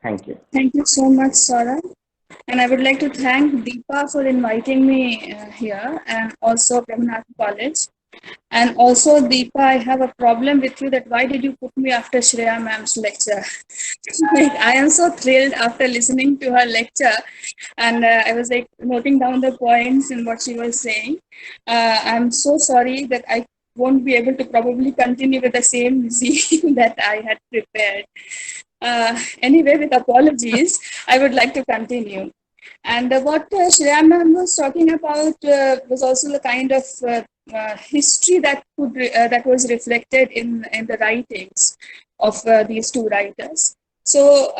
Thank you. Thank you so much, Sora. And I would like to thank Deepa for inviting me here and also Brahmanat College. And also, Deepa, I have a problem with you that why did you put me after Shreya ma'am's lecture? Like, I am so thrilled after listening to her lecture, and I was like noting down the points in what she was saying. I'm so sorry that I won't be able to probably continue with the same zeal that I had prepared. Anyway, with apologies, I would like to continue. And what Shreya ma'am was talking about was also the kind of history that was reflected in the writings of these two writers. So,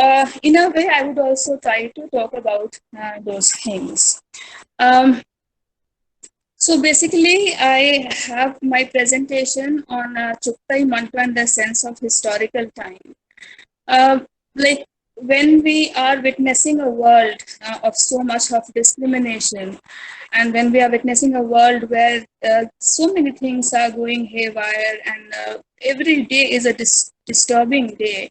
in a way, I would also try to talk about those things. Um, so basically, I have my presentation on Chughtai, Manto, and the sense of historical time. uh, like when we are witnessing a world of so much of discrimination, and when we are witnessing a world where so many things are going haywire, and every day is a disturbing day.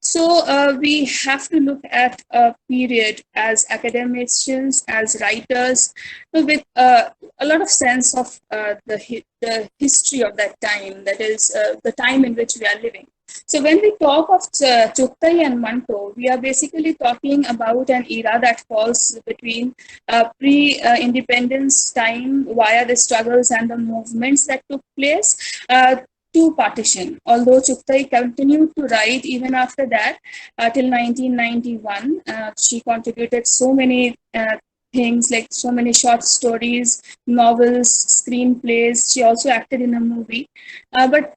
So we have to look at a period as academicians, as writers, with a lot of sense of the history of that time, that is the time in which we are living. So when we talk of Chughtai and Manto, we are basically talking about an era that falls between pre-independence time via the struggles and the movements that took place to partition. Although Chughtai continued to write even after that till 1991, she contributed so many things like so many short stories, novels, screenplays. She also acted in a movie. But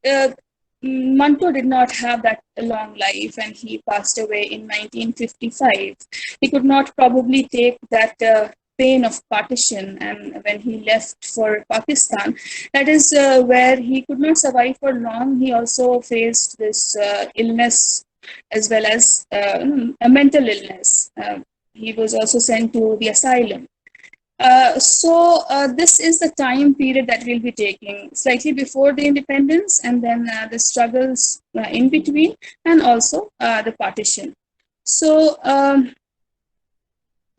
Manto did not have that long life, and he passed away in 1955. He could not probably take that pain of partition, and when he left for Pakistan, that is where he could not survive for long. He also faced this illness as well as a mental illness. He was also sent to the asylum. So this is the time period that we'll be taking slightly before the independence, and then the struggles in between, and also the partition. So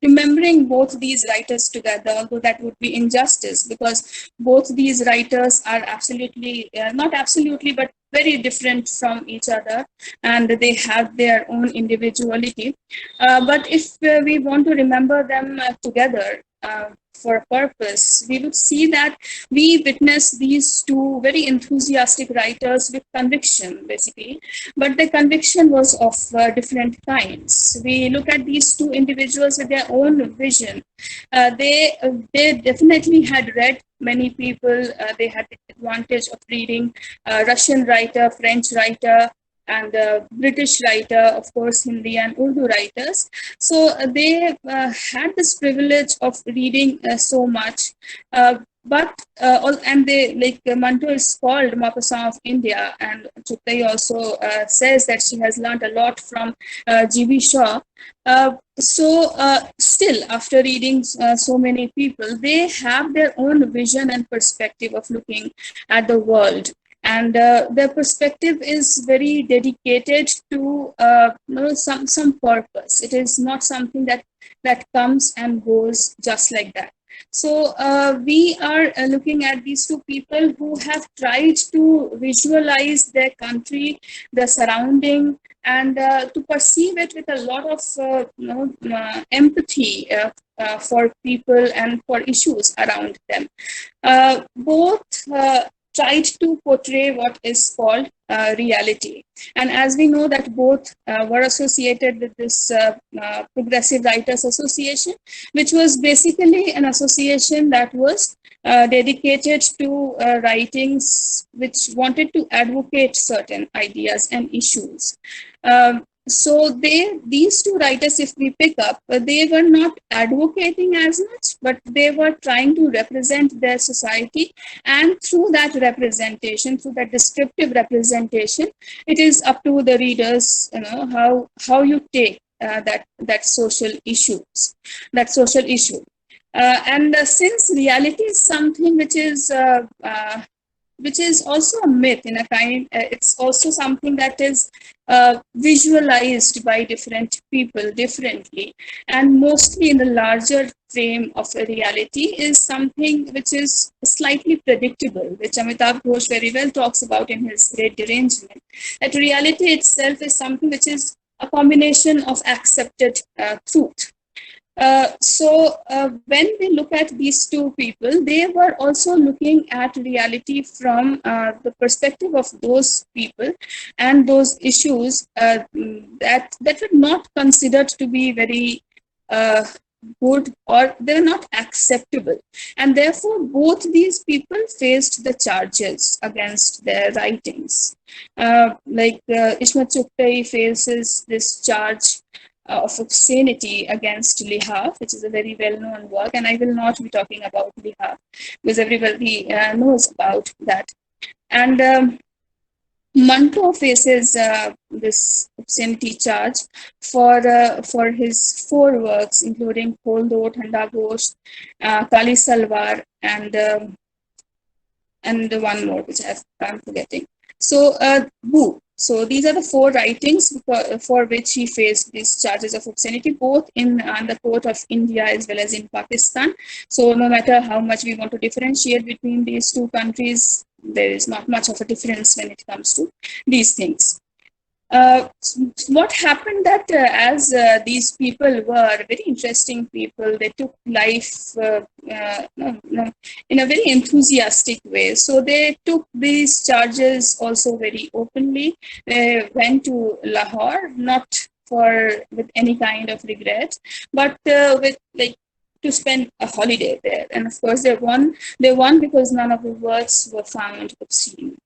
remembering both these writers together, although that would be injustice, because both these writers are absolutely, not absolutely, but very different from each other, and they have their own individuality. But if we want to remember them together, for a purpose, we would see that we witness these two very enthusiastic writers with conviction, basically, but the conviction was of different kinds. We look at these two individuals with their own vision. They definitely had read many people. They had the advantage of reading Russian writer, French writer, and British writer, of course, Hindi and Urdu writers. So they had this privilege of reading so much. And they, like, Manto is called Maupassant of India, and Chughtai also says that she has learned a lot from G.B. Shaw. Still, after reading so many people, they have their own vision and perspective of looking at the world, and their perspective is very dedicated to some purpose. It is not something that comes and goes just like that. So we are looking at these two people who have tried to visualize their country, their surrounding, and to perceive it with a lot of empathy for people and for issues around them. Both tried to portray what is called reality. And as we know that both were associated with this Progressive Writers Association, which was basically an association that was dedicated to writings which wanted to advocate certain ideas and issues. So these two writers, if we pick up, they were not advocating as much, but they were trying to represent their society, and through that representation, through that descriptive representation, it is up to the readers, how you take that social issue. And since reality is something which is also a myth in a kind. It's also something that is visualized by different people differently, and mostly in the larger frame of a reality is something which is slightly predictable, which Amitabh Ghosh very well talks about in his Great Derangement. That reality itself is something which is a combination of accepted truth. So when we look at these two people, they were also looking at reality from the perspective of those people and those issues that were not considered to be very uh, good, or they were not acceptable, and therefore both these people faced the charges against their writings. Ismat Chughtai faces this charge of obscenity against Lihaf, which is a very well-known work, and I will not be talking about Lihaf because everybody knows about that. And Manto faces this obscenity charge for his four works, including Khol Do, Thanda Gosht, Kali Salwar, and the one more which I'm forgetting. So, Boo. So these are the four writings for which he faced these charges of obscenity, both in the court of India as well as in Pakistan. So no matter how much we want to differentiate between these two countries, there is not much of a difference when it comes to these things. Uh, what happened that as these people were very interesting people, they took life in a very enthusiastic way. So they took these charges also very openly. They went to Lahore, not with any kind of regret, but with like to spend a holiday there. And of course, they won. They won because none of the works were found obscene.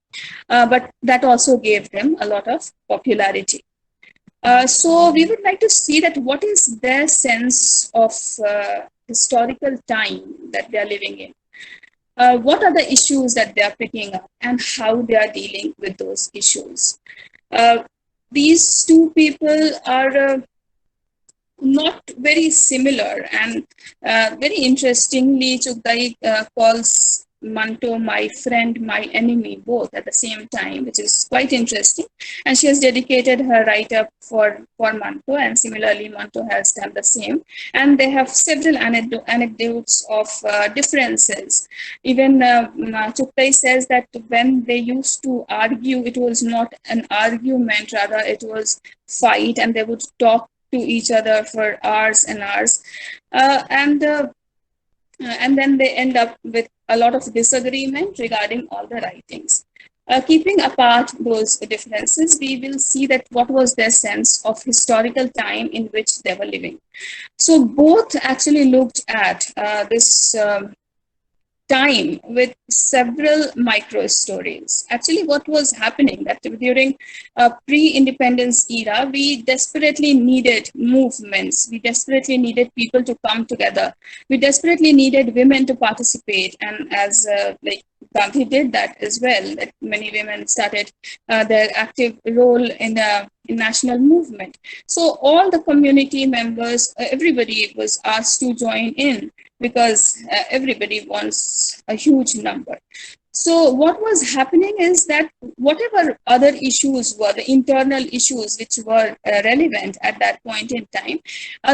But that also gave them a lot of popularity. So we would like to see that what is their sense of historical time that they are living in. What are the issues that they are picking up and how they are dealing with those issues. These two people are not very similar, and very interestingly, Chughtai calls Manto my friend, my enemy, both at the same time, which is quite interesting. And she has dedicated her write-up for Manto, and similarly, Manto has done the same. And they have several anecdotes of differences. Even Chughtai says that when they used to argue, it was not an argument, rather it was fight, and they would talk to each other for hours and hours. And then they end up with a lot of disagreement regarding all the writings. Keeping apart those differences, we will see that what was their sense of historical time in which they were living. So both actually looked at this time with several micro stories. Actually, what was happening that during pre-independence era, we desperately needed movements. We desperately needed people to come together. We desperately needed women to participate. And as Gandhi did that as well, that many women started their active role in national movement. So all the community members, everybody was asked to join in, because everybody wants a huge number. So what was happening is that whatever other issues were, the internal issues which were relevant at that point in time,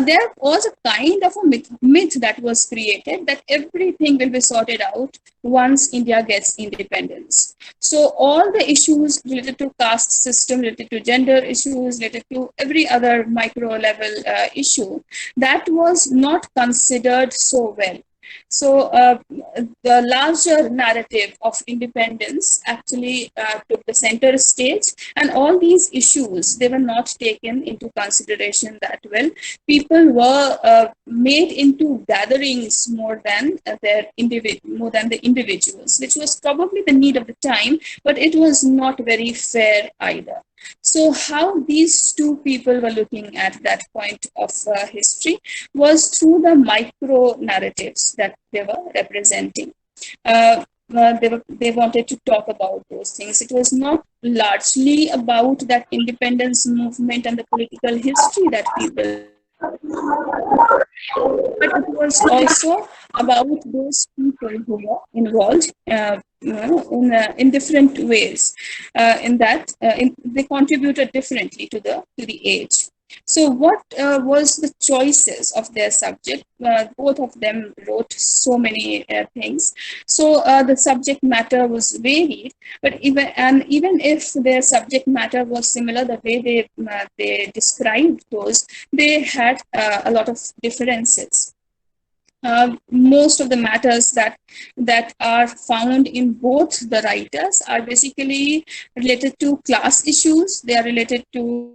there was a kind of a myth that was created that everything will be sorted out once India gets independence. So all the issues related to caste system, related to gender issues, related to every other micro level issue, that was not considered so well. So the larger narrative of independence actually took the center stage, and all these issues, they were not taken into consideration that well. People were made into gatherings more than more than the individuals, which was probably the need of the time, but it was not very fair either. So how these two people were looking at that point of history was through the micro narratives that they were representing. They wanted to talk about those things. It was not largely about that independence movement and the political history that people, but it was also about those people who were involved in different ways. They contributed differently to the age. So, what was the choices of their subject? Both of them wrote so many things. So, the subject matter was varied, but even if their subject matter was similar, the way they described those, they had a lot of differences. Most of the matters that are found in both the writers are basically related to class issues. They are related to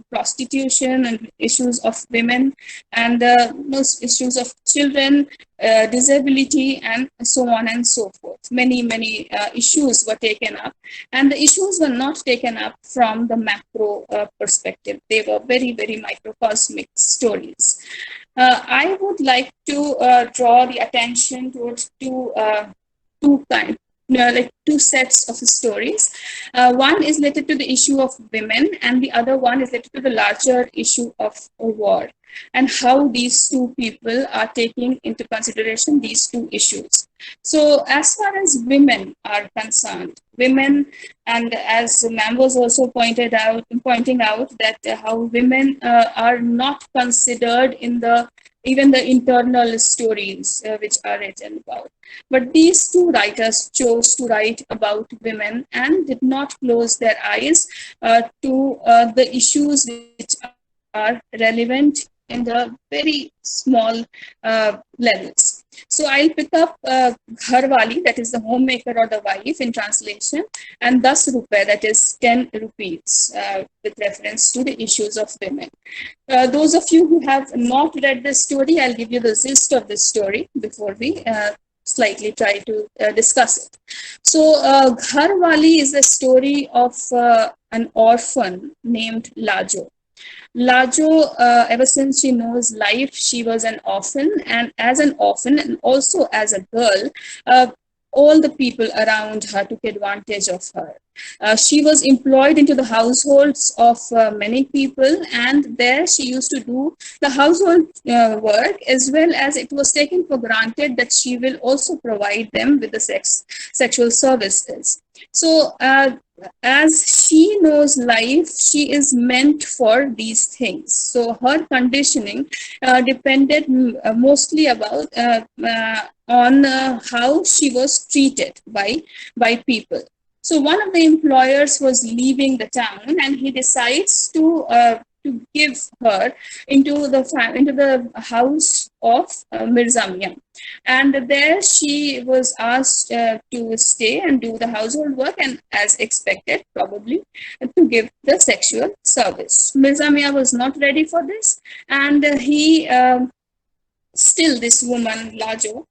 prostitution and issues of women, and most issues of children, disability, and so on and so forth. Many issues were taken up, and the issues were not taken up from the macro perspective. They were very microcosmic stories. I would like to draw the attention towards two kind, like two sets of stories. One is related to the issue of women, and the other one is related to the larger issue of war, and how these two people are taking into consideration these two issues. So, as far as women are concerned, women, and as Mam was also pointing out that how women are not considered in the even the internal stories which are written about. But these two writers chose to write about women and did not close their eyes to the issues which are relevant in the very small levels. So I'll pick up Gharwali, that is the homemaker or the wife in translation, and Das Rupai, that is 10 rupees, with reference to the issues of women. Those of you who have not read this story, I'll give you the gist of this story before we slightly try to discuss it. So, Gharwali is a story of an orphan named Lajo. Lajo, ever since she knows life, she was an orphan, and as an orphan, and also as a girl, all the people around her took advantage of her. She was employed into the households of many people, and there she used to do the household work, as well as it was taken for granted that she will also provide them with the sexual services. So, as she knows life, she is meant for these things. So, her conditioning depended mostly on how she was treated by people. So one of the employers was leaving the town, and he decides to give her into the house of Mirza Mia. And there she was asked to stay and do the household work, and as expected, probably to give the sexual service. Mirza Mia was not ready for this, and he still, this woman Lajo,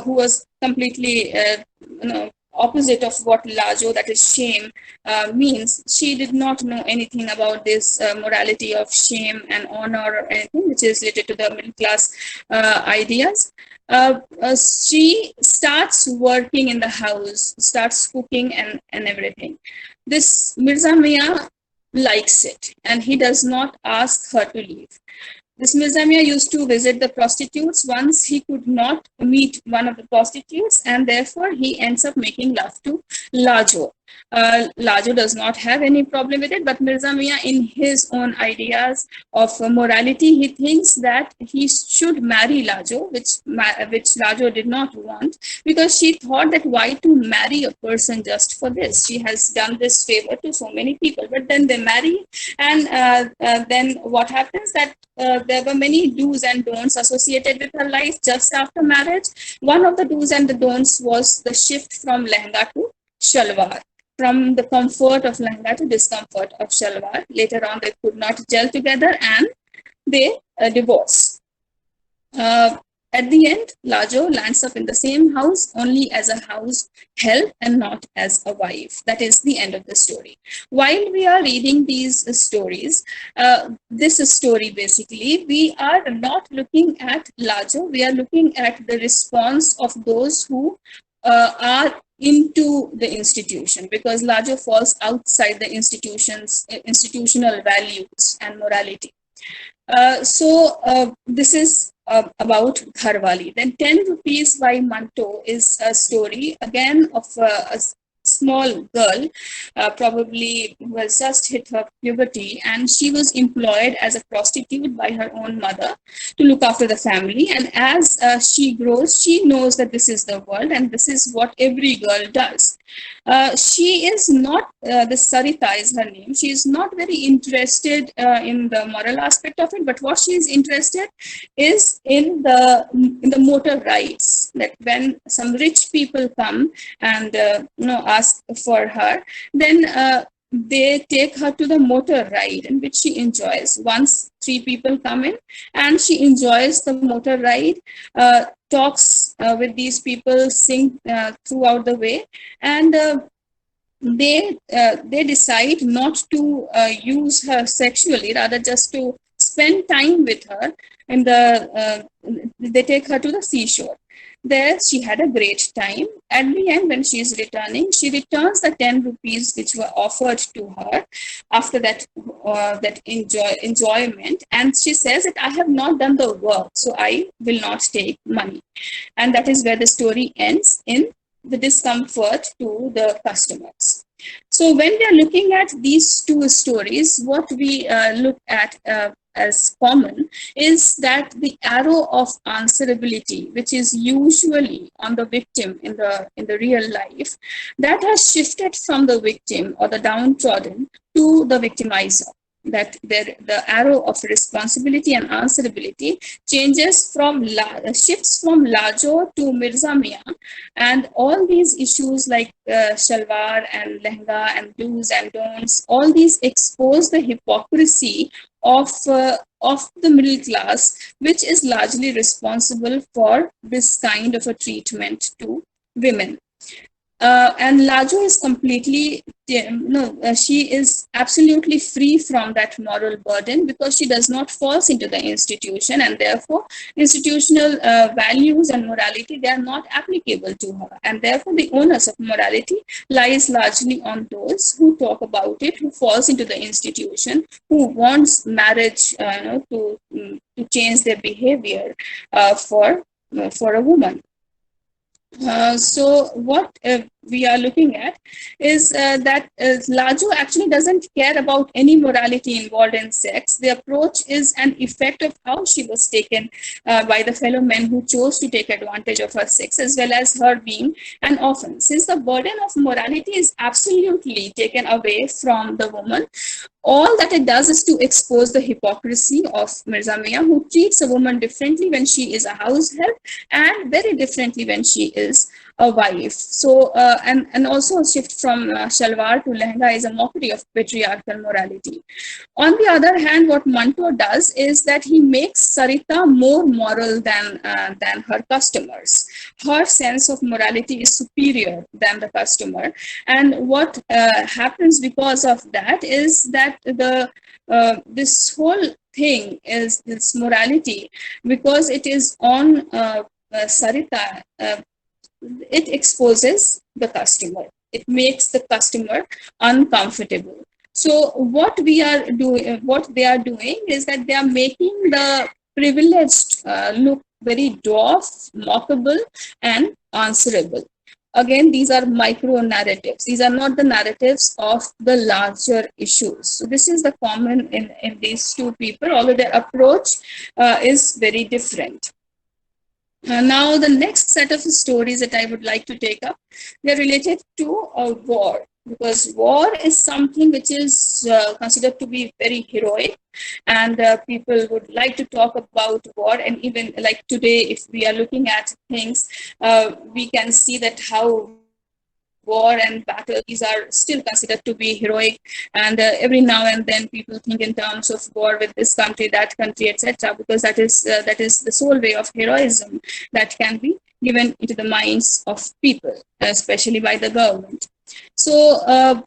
who was completely opposite of what Lajo, that is shame, means. She did not know anything about this morality of shame and honor or anything which is related to the middle class ideas. She starts working in the house, starts cooking and everything. This Mirza Mia likes it, and he does not ask her to leave. This Mirza Mia used to visit the prostitutes. Once he could not meet one of the prostitutes, and therefore he ends up making love to Lajo. Lajo does not have any problem with it, but Mirza Mia, in his own ideas of morality, he thinks that he should marry Lajo, which Lajo did not want, because she thought that why to marry a person just for this? She has done this favor to so many people, but then they marry, and then what happens that there were many do's and don'ts associated with her life just after marriage. One of the do's and the don'ts was the shift from lehenga to shalwar, from the comfort of lehenga to discomfort of shalwar. Later on, they could not gel together, and they divorce. At the end, Lajo lands up in the same house only as a house help and not as a wife. That is the end of the story. While we are reading these stories, this story basically, we are not looking at Lajo, we are looking at the response of those who are into the institution, because Lajo falls outside the institutional values and morality. This is about Gharwali. Then 10 rupees by Manto is a story again of a small girl, probably was just hit her puberty, and she was employed as a prostitute by her own mother to look after the family. And as she grows, she knows that this is the world and this is what every girl does. She is not, the Sarita is her name. She is not very interested in the moral aspect of it, but what she is interested is in the motor rights. That when some rich people come and ask for her, then they take her to the motor ride, in which she enjoys. Once three people come in, and she enjoys the motor ride, talks with these people, sing throughout the way, and they decide not to use her sexually, rather just to spend time with her. And they take her to the seashore. There she had a great time. At the end, when she is returning, she returns the 10 rupees which were offered to her after that enjoyment, and she says that I have not done the work, so I will not take money. And that is where the story ends, in the discomfort to the customers. So when we are looking at these two stories, what we look at as common is that the arrow of answerability, which is usually on the victim in the real life, that has shifted from the victim or the downtrodden to the victimizer. That the arrow of responsibility and answerability shifts from Lajo to Mirza Mia, and all these issues like shalwar and lehenga and do's and don'ts, all these expose the hypocrisy of the middle class, which is largely responsible for this kind of a treatment to women. And Lajo is completely, she is absolutely free from that moral burden, because she does not fall into the institution, and therefore institutional values and morality, they are not applicable to her. And therefore the onus of morality lies largely on those who talk about it, who falls into the institution, who wants marriage to change their behavior for a woman. So what we are looking at is that Lajo actually doesn't care about any morality involved in sex. The approach is an effect of how she was taken by the fellow men who chose to take advantage of her sex, as well as her being an orphan. Since the burden of morality is absolutely taken away from the woman, all that it does is to expose the hypocrisy of Mirza Mia, who treats a woman differently when she is a house help and very differently when she is a wife. So, and also a shift from shalwar to lehenga is a mockery of patriarchal morality. On the other hand, what Manto does is that he makes Sarita more moral than her customers. Her sense of morality is superior than the customer. And what happens because of that is that this whole thing is this morality, because it is on Sarita, it exposes the customer. It makes the customer uncomfortable. So what we are doing, what they are doing is that they are making the privileged look very dwarf, mockable, and answerable. Again, these are micro narratives. These are not the narratives of the larger issues. So this is the common in these two people, although their approach is very different. Now, the next set of stories that I would like to take up, they're related to a war, because war is something which is considered to be very heroic, and people would like to talk about war. And even like today, if we are looking at things, we can see that how war and battle, these are still considered to be heroic, and every now and then people think in terms of war with this country, that country, etc., because that is the sole way of heroism that can be given into the minds of people, especially by the government. So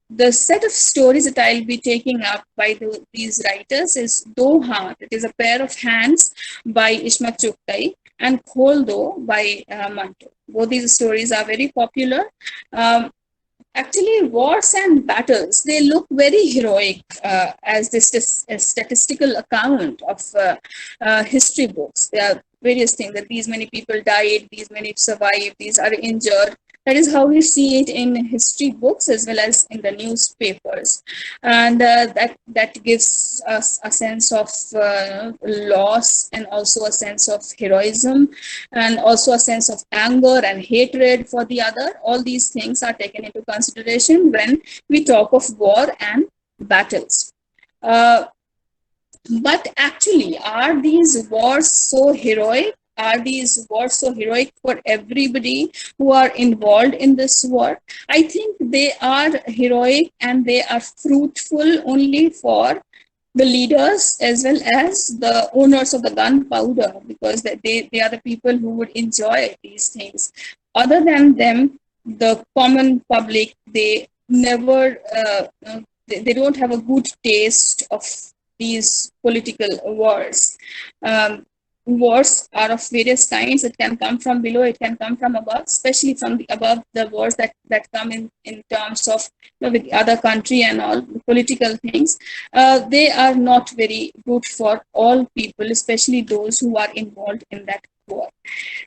the set of stories that I'll be taking up by these writers is Doha, it is a pair of hands by Ismat Chughtai, and Kholdo by Manto. Both these stories are very popular. Um, Actually, wars and battles, they look very heroic as this is a statistical account of history books. There are various things that these many people died, these many survived, these are injured. That is how we see it in history books as well as in the newspapers, and that gives us a sense of loss and also a sense of heroism and also a sense of anger and hatred for the other. All these things are taken into consideration when we talk of war and battles. Uh, but actually, are these wars so heroic? Are these wars so heroic for everybody who are involved in this war? I think they are heroic and they are fruitful only for the leaders as well as the owners of the gunpowder, because they are the people who would enjoy these things. Other than them, the common public, they never, they don't have a good taste of these political wars. Um, Wars are of various kinds. It can come from below, it can come from above, especially from the above, the wars that come in terms of with the other country and all the political things. They are not very good for all people, especially those who are involved in that war.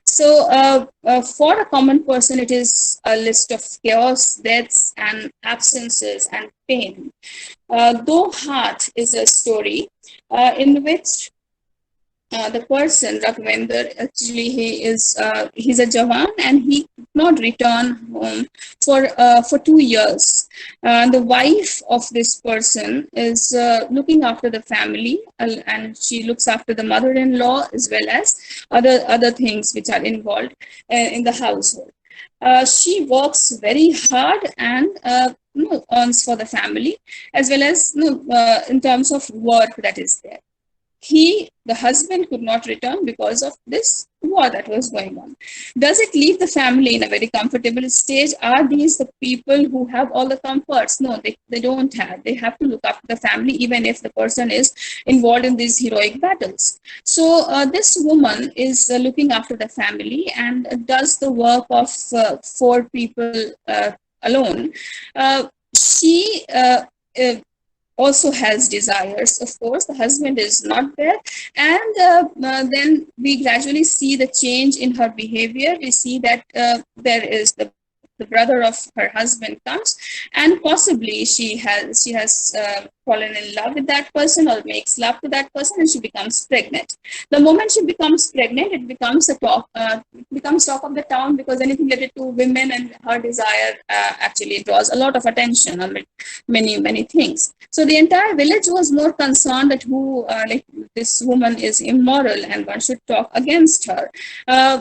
So, for a common person, it is a list of chaos, deaths, and absences and pain. Though Heart is a story in which the person Raghvendra, actually he's a Jawan and he could not return home for 2 years. The wife of this person is looking after the family, and she looks after the mother-in-law as well as other things which are involved in the household. She works very hard and earns for the family as well as in terms of work that is there. The husband could not return because of this war that was going on. Does it leave the family in a very comfortable stage? Are these the people who have all the comforts? No, they don't have. They have to look after the family even if the person is involved in these heroic battles. So this woman is looking after the family and does the work of four people alone. She also has desires. Of course, the husband is not there, and then we gradually see the change in her behavior. We see that there is the brother of her husband comes, and possibly she has fallen in love with that person or makes love to that person, and she becomes pregnant. The moment she becomes pregnant, it becomes it becomes talk of the town, because anything related to women and her desire actually draws a lot of attention on many things. So the entire village was more concerned that who like this woman is immoral and one should talk against her.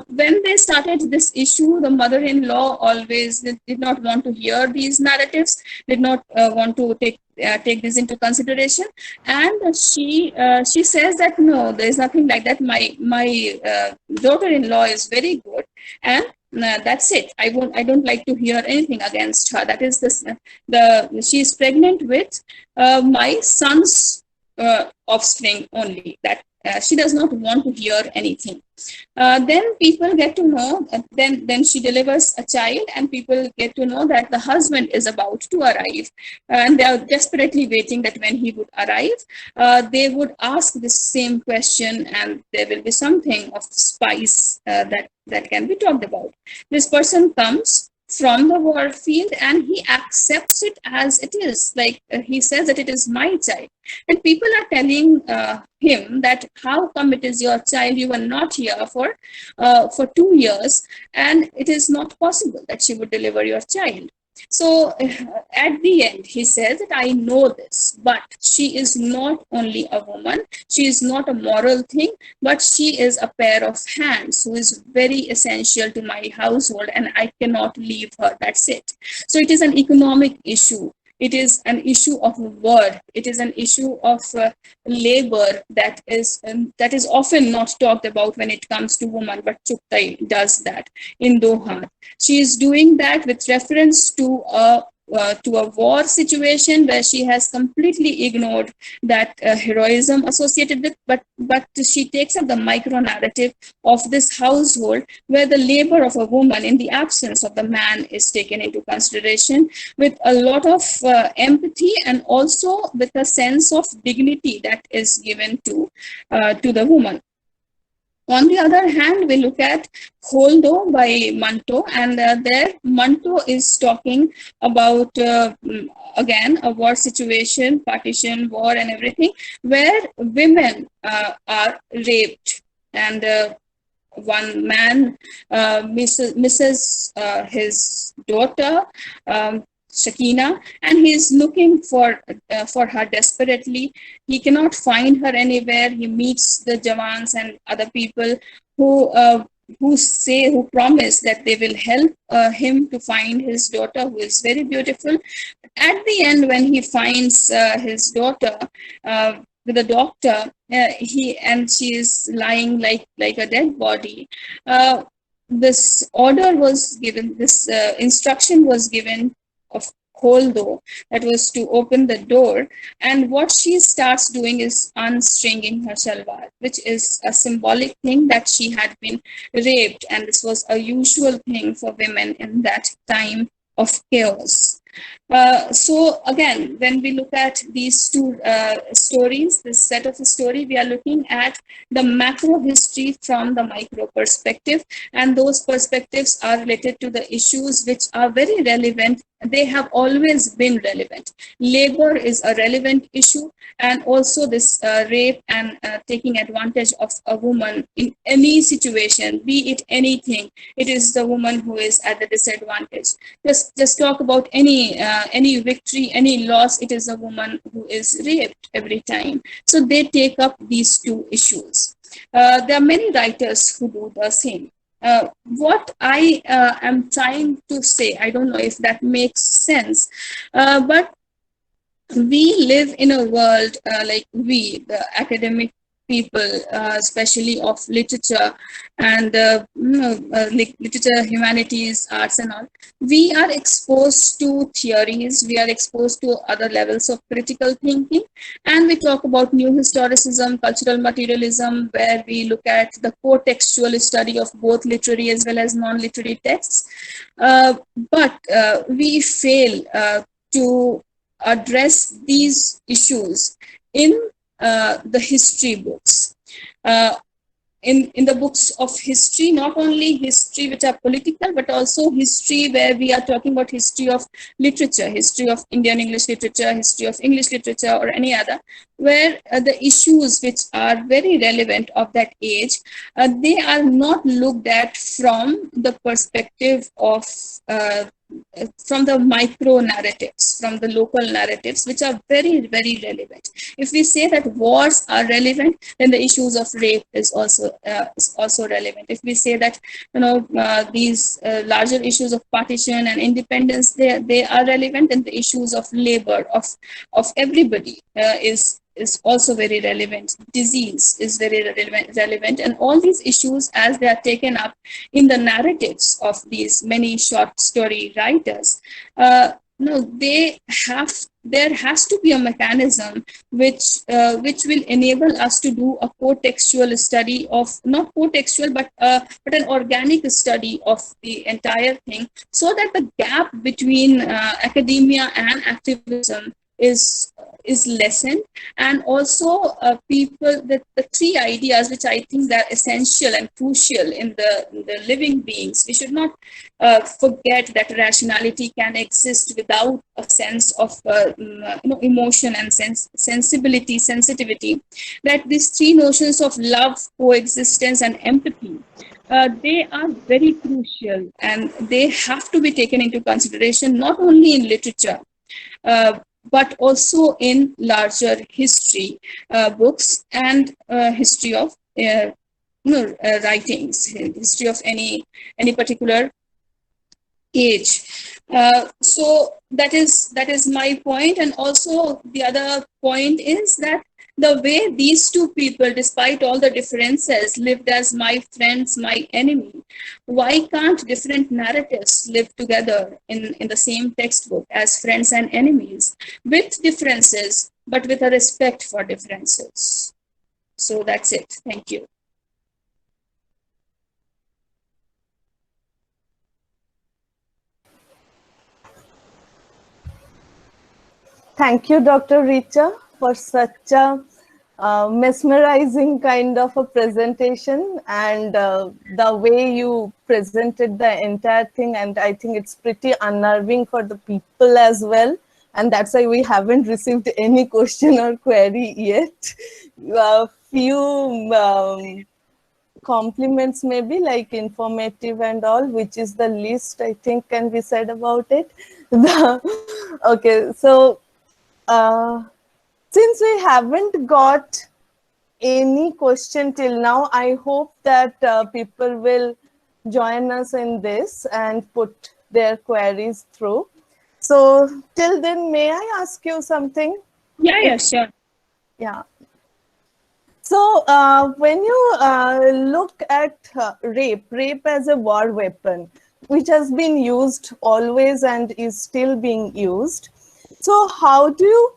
When they started this issue, the mother-in-law always did not want to hear these narratives, did not want to take this into consideration, and she says that no, there is nothing like that. My daughter-in-law is very good, and that's it. I don't like to hear anything against her. That is this the she is pregnant with my son's offspring only. That she does not want to hear anything. Then people get to know. Then she delivers a child, and people get to know that the husband is about to arrive, and they are desperately waiting that when he would arrive, they would ask this same question, and there will be something of spice that can be talked about. This person comes from the war field and he accepts it as it is. Like he says that it is my child, and people are telling him that how come it is your child? You were not here for 2 years, and it is not possible that she would deliver your child. So at the end, he says that I know this, but she is not only a woman, she is not a moral thing, but she is a pair of hands who is very essential to my household, and I cannot leave her. That's it. So it is an economic issue. It is an issue of work. It is an issue of labor that is often not talked about when it comes to women, but Chughtai does that in Doha. She is doing that with reference to to a war situation where she has completely ignored that heroism associated with, but she takes up the micro narrative of this household where the labor of a woman in the absence of the man is taken into consideration with a lot of empathy, and also with a sense of dignity that is given to the woman. On the other hand, we look at Holdo by Manto, and there Manto is talking about, again, a war situation, partition, war, and everything, where women are raped. And one man misses his daughter, Shakina, and he's looking for her desperately. He cannot find her anywhere. He meets the Jawans and other people who who promise that they will help him to find his daughter, who is very beautiful. At the end, when he finds his daughter with a doctor, she is lying like a dead body. This order was given. This instruction was given of Holdo, that was to open the door, and what she starts doing is unstringing her shalwar, which is a symbolic thing that she had been raped, and this was a usual thing for women in that time of chaos. So again, when we look at these two stories, this set of a story, we are looking at the macro history from the micro perspective, and those perspectives are related to the issues which are very relevant. They have always been relevant. Labor is a relevant issue, and also this rape and taking advantage of a woman in any situation, be it anything, it is the woman who is at the disadvantage. Just talk about any victory, any loss, it is a woman who is raped every time. So they take up these two issues. There are many writers who do the same. What I am trying to say, I don't know if that makes sense, but we live in a world, the academic people, especially of literature and literature, humanities, arts, and all. We are exposed to theories, we are exposed to other levels of critical thinking, and we talk about new historicism, cultural materialism, where we look at the co-textual study of both literary as well as non-literary texts. But we fail to address these issues in the history books. In the books of history, not only history which are political, but also history where we are talking about history of literature, history of Indian English literature, history of English literature, or any other, where the issues which are very relevant of that age, they are not looked at from the perspective of from the micro narratives, from the local narratives, which are very, very relevant. If we say that wars are relevant, then the issues of rape is also relevant. If we say that these larger issues of partition and independence, they are relevant, then the issues of labor of everybody is also very relevant. Disease is very relevant, and all these issues, as they are taken up in the narratives of these many short story writers, there has to be a mechanism which will enable us to do a co-textual study of, not co-textual, but an organic study of the entire thing, so that the gap between academia and activism is lessened. And also the three ideas which I think are essential and crucial in the living beings, we should not forget that rationality can exist without a sense of emotion and sensibility, sensitivity, that these three notions of love, coexistence, and empathy, they are very crucial, and they have to be taken into consideration not only in literature, but also in larger history books and history of writings, history of any particular age. So that is my point. And also the other point is that The way these two people, despite all the differences, lived as my friends, my enemy. Why can't different narratives live together in the same textbook as friends and enemies, with differences, but with a respect for differences? So that's it. Thank you. Thank you, Dr. Richa, for such a mesmerizing kind of a presentation, and the way you presented the entire thing. And I think it's pretty unnerving for the people as well. And that's why we haven't received any question or query yet. A few compliments, maybe like informative and all, which is the least I think can be said about it. Okay, so uh, since we haven't got any question till now, I hope that people will join us in this and put their queries through. So till then, may I ask you something? Yeah, If, yeah, sure. yeah. So when you look at rape as a war weapon, which has been used always and is still being used, so how do you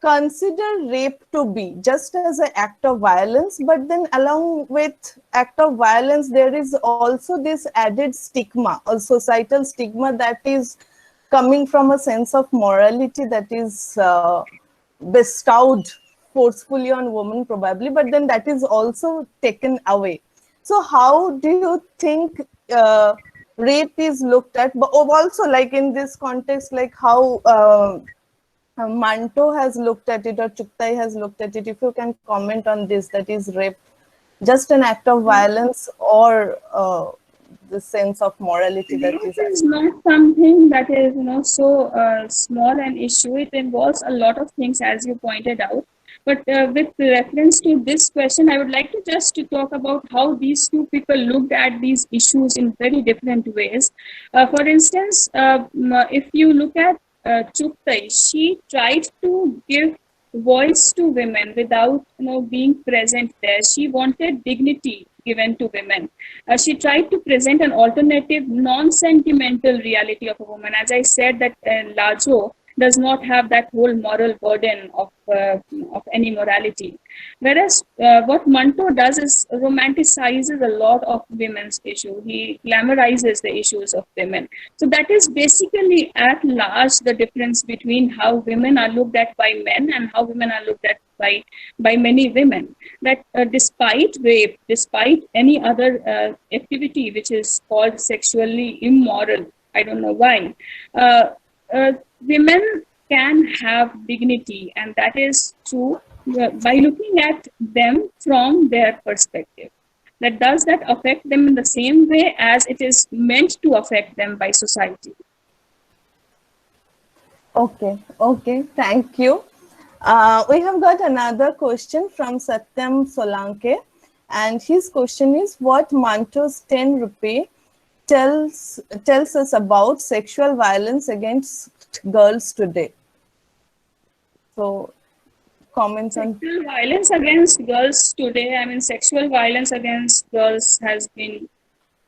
consider rape to be? Just as an act of violence, but then along with act of violence, there is also this added stigma, a societal stigma that is coming from a sense of morality that is bestowed forcefully on women probably, but then that is also taken away. So how do you think rape is looked at, but also like in this context, like how Manto has looked at it or Chughtai has looked at it? If you can comment on this, that is rape just an act of violence or the sense of morality that Rape is is added? not something that is, so small an issue. It involves a lot of things, as you pointed out. But with reference to this question, I would like to just to talk about how these two people looked at these issues in very different ways. For instance, if you look at Chughtai, she tried to give voice to women without, being present there. She wanted dignity given to women. She tried to present an alternative, non-sentimental reality of a woman. As I said, that Lajo does not have that whole moral burden of any morality. Whereas what Manto does is romanticizes a lot of women's issue. He glamorizes the issues of women. So that is basically at large the difference between how women are looked at by men and how women are looked at by many women. That despite rape, despite any other activity which is called sexually immoral, I don't know why, uh, women can have dignity, and that is true by looking at them from their perspective. That does that affect them in the same way as it is meant to affect them by society? Okay, okay, thank you. We have got another question from Satyam Solanke, and his question is, what Manto's 10 rupee tells us about sexual violence against girls today? So, comments on. Sexual violence against girls today, I mean, sexual violence against girls has been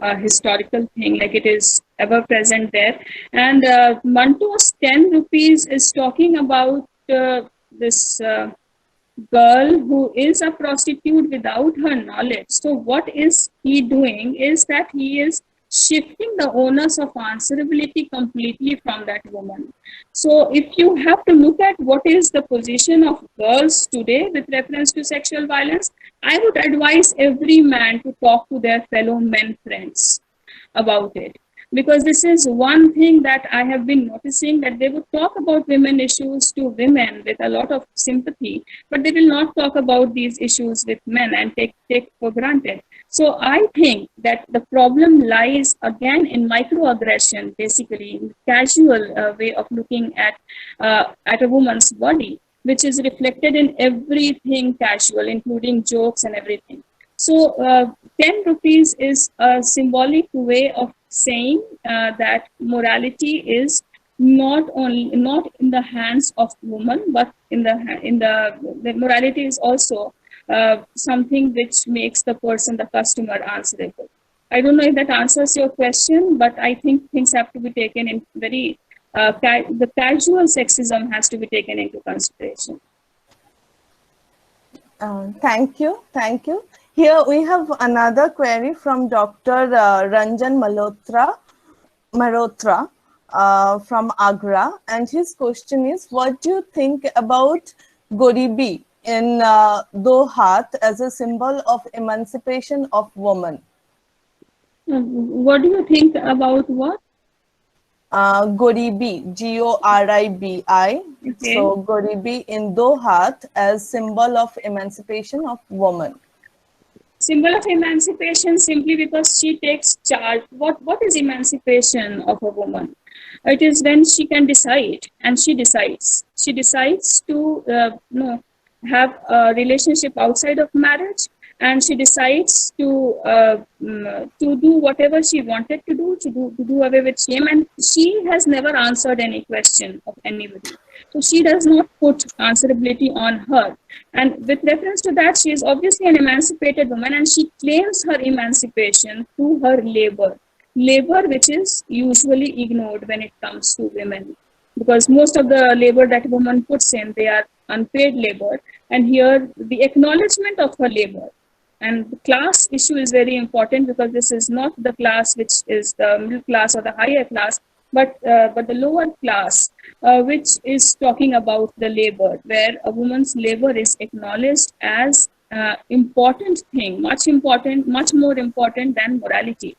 a historical thing, like it is ever present there. And Manto's 10 rupees is talking about this girl who is a prostitute without her knowledge. So what is he doing is that he is shifting the onus of answerability completely from that woman. So if you have to look at what is the position of girls today with reference to sexual violence, I would advise every man to talk to their fellow men friends about it, because this is one thing that I have been noticing, that they would talk about women issues to women with a lot of sympathy, but they will not talk about these issues with men and take for granted. So I think that the problem lies again in microaggression, basically in casual way of looking at a woman's body, which is reflected in everything casual, including jokes and everything. So 10 rupees is a symbolic way of saying that morality is not in the hands of women, but the morality is also something which makes the person, the customer, answerable. I don't know if that answers your question, but I think things have to be taken in very the casual sexism has to be taken into consideration. Thank you. Thank you. Here we have another query from Dr. Ranjan Malhotra from Agra. And his question is, what do you think about Goribi in Do Haath as a symbol of emancipation of women? What do you think about what? Goribi, Goribi. Okay. So Goribi in Do Haath as symbol of emancipation of women. Symbol of emancipation simply because she takes charge. What is emancipation of a woman? It is when she can decide, and she decides. She decides to have a relationship outside of marriage, and she decides to do whatever she wanted to do away with shame. And she has never answered any question of anybody. So she does not put answerability on her. And with reference to that, she is obviously an emancipated woman, and she claims her emancipation through her labor. Labor which is usually ignored when it comes to women, because most of the labor that woman puts in, they are unpaid labor. And here the acknowledgement of her labor. And the class issue is very important, because this is not the class which is the middle class or the higher class, but the lower class, which is talking about the labor, where a woman's labor is acknowledged as important thing, much more important than morality.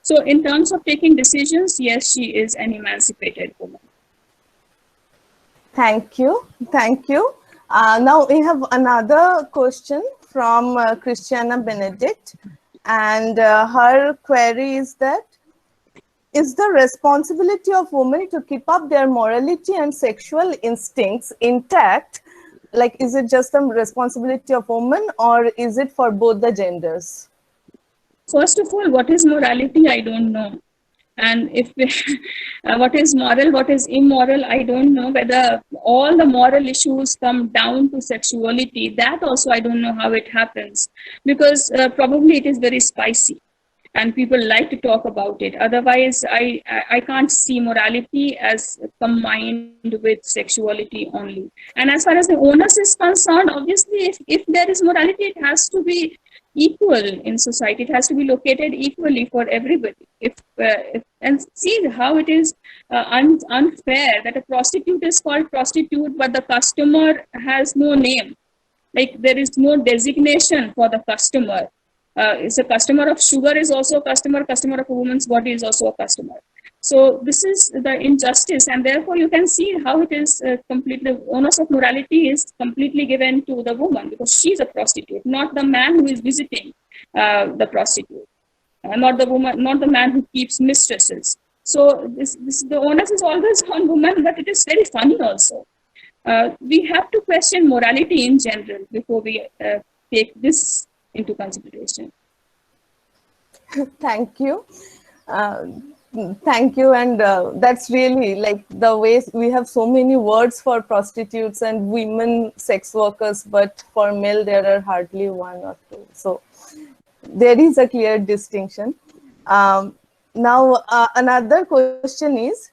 So in terms of taking decisions, yes, she is an emancipated woman. Thank you. Thank you. Now we have another question from Christiana Benedict, and her query is that, is the responsibility of women to keep up their morality and sexual instincts intact? Like, is it just the responsibility of women, or is it for both the genders? First of all, what is morality? I don't know. And if what is moral, what is immoral, I don't know. Whether all the moral issues come down to sexuality, that also I don't know how it happens, because probably it is very spicy and people like to talk about it. Otherwise, I can't see morality as combined with sexuality only. And as far as the onus is concerned, obviously, if there is morality, it has to be equal in society. It has to be located equally for everybody. And see how it is unfair that a prostitute is called prostitute, but the customer has no name. Like, there is no designation for the customer. Is a customer of sugar is also a customer of a woman's body is also a customer. So this is the injustice, and therefore you can see how it is completely, the onus of morality is completely given to the woman, because she's a prostitute, not the man who is visiting the prostitute, not the woman, not the man who keeps mistresses. So the onus is always on women, but it is very funny also. We have to question morality in general before we take this into consideration. Thank you. Thank you. And that's really like the way we have so many words for prostitutes and women sex workers, but for male there are hardly one or two. So there is a clear distinction. Now, another question is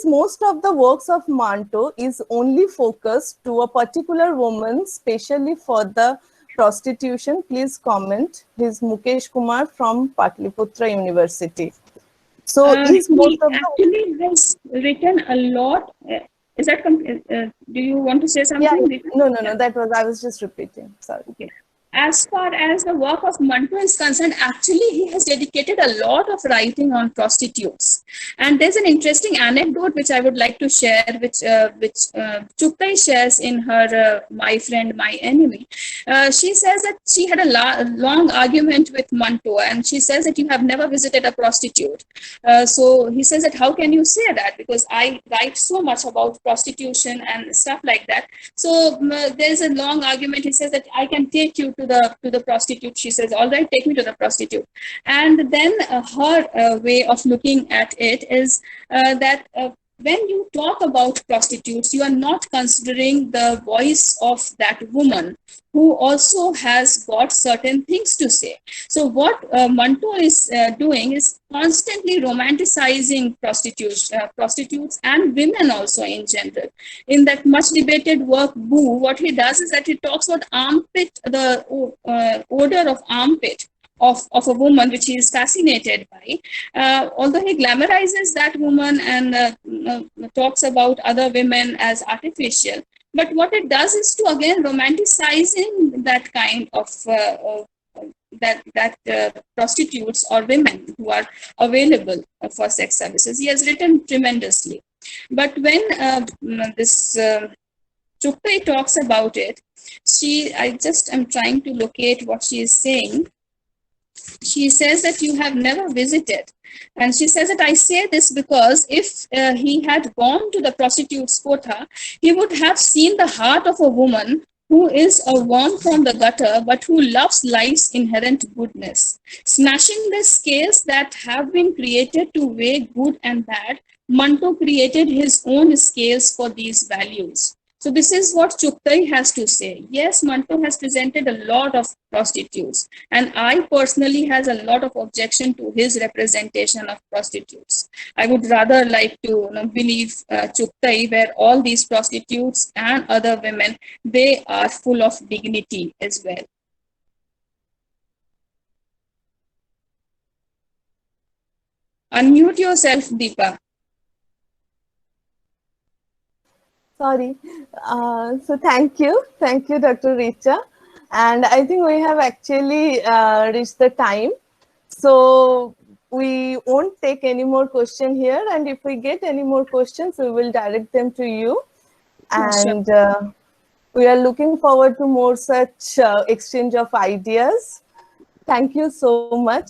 most of the works of Manto is only focused to a particular woman, especially for the prostitution? Please comment. This is Mukesh Kumar from Patliputra University. So is most of actually has written a lot. Is that do you want to say something? Yeah, no, that was, I was just repeating. Sorry. Okay. As far as the work of Manto is concerned, actually he has dedicated a lot of writing on prostitutes. And there's an interesting anecdote which I would like to share, which Chughtai shares in her My Friend, My Enemy. She says that she had a long argument with Manto, and she says that you have never visited a prostitute. So he says that, how can you say that? Because I write so much about prostitution and stuff like that. So there's a long argument. He says that I can take you to the prostitute. She says, all right, take me to the prostitute. And then her way of looking at it is that when you talk about prostitutes, you are not considering the voice of that woman who also has got certain things to say. So what Manto is doing is constantly romanticizing prostitutes and women also in general. In that much debated work, Boo, what he does is that he talks about armpit, the odor of armpit of a woman, which he is fascinated by. Although he glamorizes that woman and talks about other women as artificial, but what it does is to again romanticizing that kind of prostitutes or women who are available for sex services. He has written tremendously, but when this Chughtai talks about it, I just am trying to locate what she is saying. She says that you have never visited. And she says that I say this because if he had gone to the prostitute's quota, he would have seen the heart of a woman who is a worm from the gutter, but who loves life's inherent goodness. Smashing the scales that have been created to weigh good and bad, Manto created his own scales for these values. So this is what Chughtai has to say. Yes, Manto has presented a lot of prostitutes, and I personally has a lot of objection to his representation of prostitutes. I would rather like to believe Chughtai, where all these prostitutes and other women, they are full of dignity as well. Unmute yourself, Deepa. Sorry. So thank you, Dr. Richa. And I think we have actually reached the time. So we won't take any more question here. And if we get any more questions, we will direct them to you. And we are looking forward to more such exchange of ideas. Thank you so much.